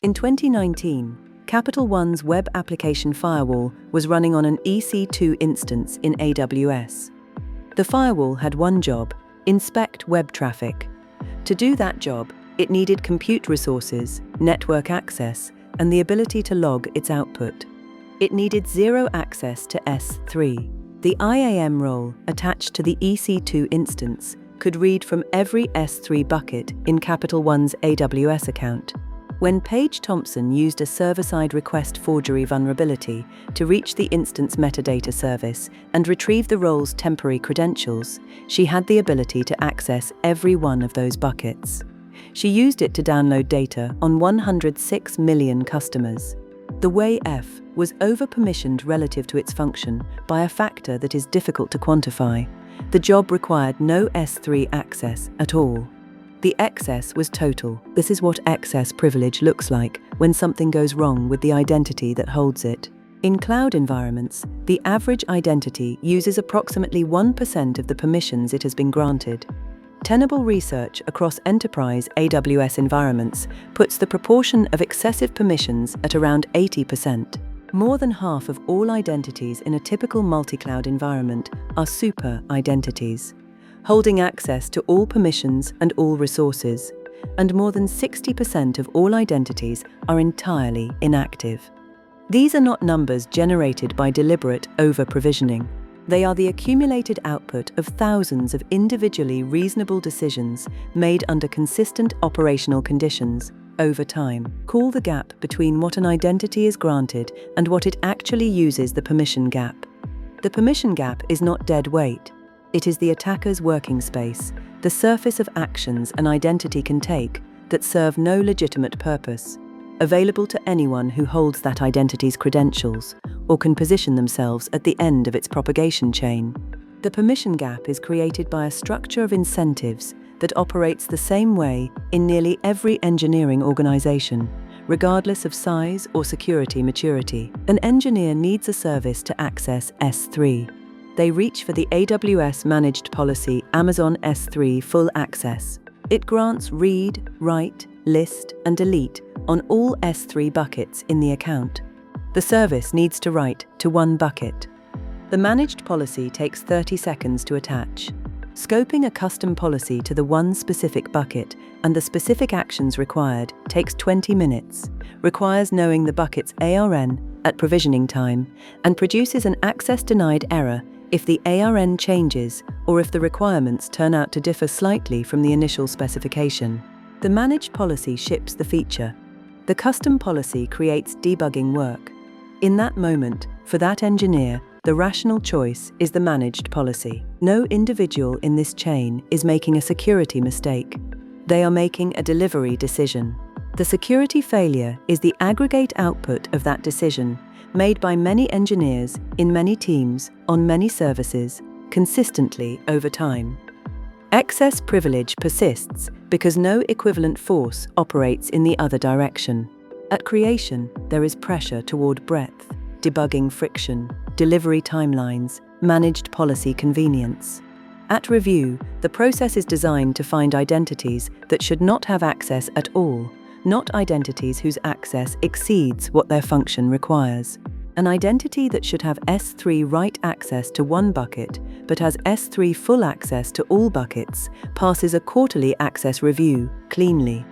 In 2019, Capital One's web application firewall was running on an EC2 instance in AWS. The firewall had one job: inspect web traffic. To do that job, it needed compute resources, network access, and the ability to log its output. It needed zero access to S3. The IAM role attached to the EC2 instance could read from every S3 bucket in Capital One's AWS account. When Paige Thompson used a server-side request forgery vulnerability to reach the instance metadata service and retrieve the role's temporary credentials, she had the ability to access every one of those buckets. She used it to download data on 106 million customers. The WAF was overpermissioned relative to its function by a factor that is difficult to quantify. The job required no S3 access at all. The excess was total. This is what excess privilege looks like when something goes wrong with the identity that holds it. In cloud environments, the average identity uses approximately 1% of the permissions it has been granted. Tenable research across enterprise AWS environments puts the proportion of excessive permissions at around 80%. More than half of all identities in a typical multi-cloud environment are super identities, holding access to all permissions and all resources, and more than 60% of all identities are entirely inactive. These are not numbers generated by deliberate over-provisioning. They are the accumulated output of thousands of individually reasonable decisions made under consistent operational conditions over time. Call the gap between what an identity is granted and what it actually uses the permission gap. The permission gap is not dead weight. It is the attacker's working space, the surface of actions an identity can take that serve no legitimate purpose, available to anyone who holds that identity's credentials or can position themselves at the end of its propagation chain. The permission gap is created by a structure of incentives that operates the same way in nearly every engineering organization, regardless of size or security maturity. An engineer needs a service to access S3. They reach for the AWS managed policy Amazon S3 full access. It grants read, write, list, and delete on all S3 buckets in the account. The service needs to write to one bucket. The managed policy takes 30 seconds to attach. Scoping a custom policy to the one specific bucket and the specific actions required takes 20 minutes, requires knowing the bucket's ARN at provisioning time, and produces an access denied error if the ARN changes or if the requirements turn out to differ slightly from the initial specification. The managed policy ships the feature. The custom policy creates debugging work. In that moment, for that engineer, the rational choice is the managed policy. No individual in this chain is making a security mistake. They are making a delivery decision. The security failure is the aggregate output of that decision, made by many engineers in many teams on many services, consistently over time. Excess privilege persists because no equivalent force operates in the other direction. At creation, there is pressure toward breadth, debugging friction, delivery timelines, managed policy convenience. At review, the process is designed to find identities that should not have access at all, not identities whose access exceeds what their function requires. An identity that should have S3 write access to one bucket but has S3 full access to all buckets passes a quarterly access review cleanly.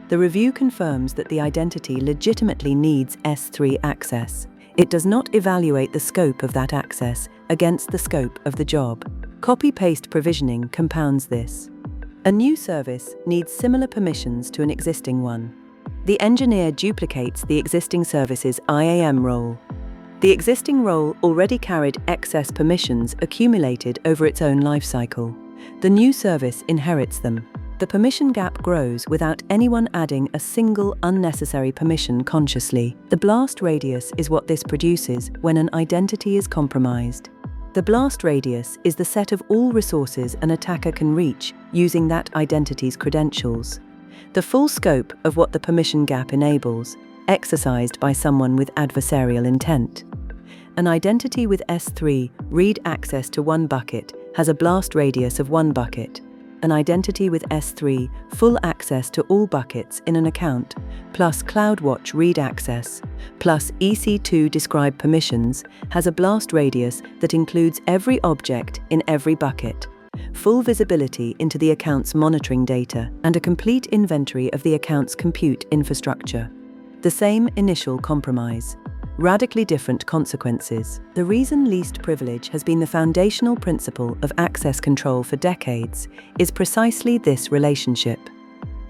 The review confirms that the identity legitimately needs S3 access. It does not evaluate the scope of that access against the scope of the job. Copy-paste provisioning compounds this. A new service needs similar permissions to an existing one. The engineer duplicates the existing service's IAM role. The existing role already carried excess permissions accumulated over its own lifecycle. The new service inherits them. The permission gap grows without anyone adding a single unnecessary permission consciously. The blast radius is what this produces when an identity is compromised. The blast radius is the set of all resources an attacker can reach using that identity's credentials. The full scope of what the permission gap enables, exercised by someone with adversarial intent. An identity with S3 read access to one bucket has a blast radius of one bucket. an identity with S3, full access to all buckets in an account, plus CloudWatch read access, plus EC2 describe permissions, has a blast radius that includes every object in every bucket, full visibility into the account's monitoring data, and a complete inventory of the account's compute infrastructure. The same initial compromise. Radically different consequences. The reason least privilege has been the foundational principle of access control for decades is precisely this relationship.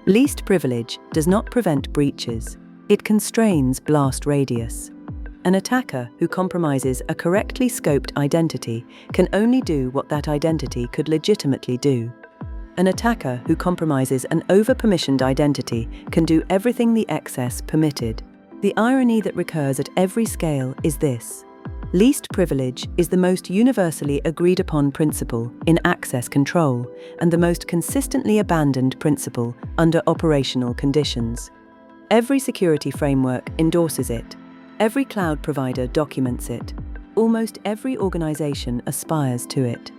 Least privilege does not prevent breaches, it constrains blast radius. An attacker who compromises a correctly scoped identity can only do what that identity could legitimately do. An attacker who compromises an overpermissioned identity can do everything the excess permitted. The irony that recurs at every scale is this. Least privilege is the most universally agreed upon principle in access control and the most consistently abandoned principle under operational conditions. Every security framework endorses it. Every cloud provider documents it. Almost every organization aspires to it.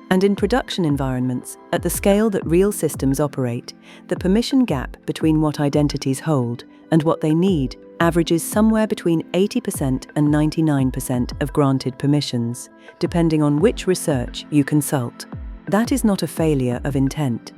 And in production environments, at the scale that real systems operate, the permission gap between what identities hold and what they need averages somewhere between 80% and 99% of granted permissions, depending on which research you consult. That is not a failure of intent.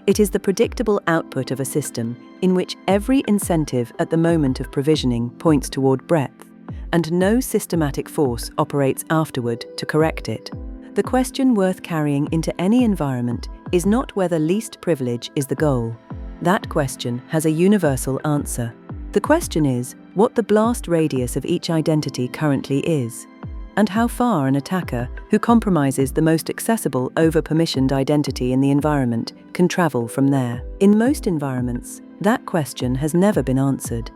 It is the predictable output of a system in which every incentive at the moment of provisioning points toward breadth, and no systematic force operates afterward to correct it. The question worth carrying into any environment is not whether least privilege is the goal. That question has a universal answer. The question is what the blast radius of each identity currently is, and how far an attacker who compromises the most accessible overpermissioned identity in the environment can travel from there. In most environments, that question has never been answered.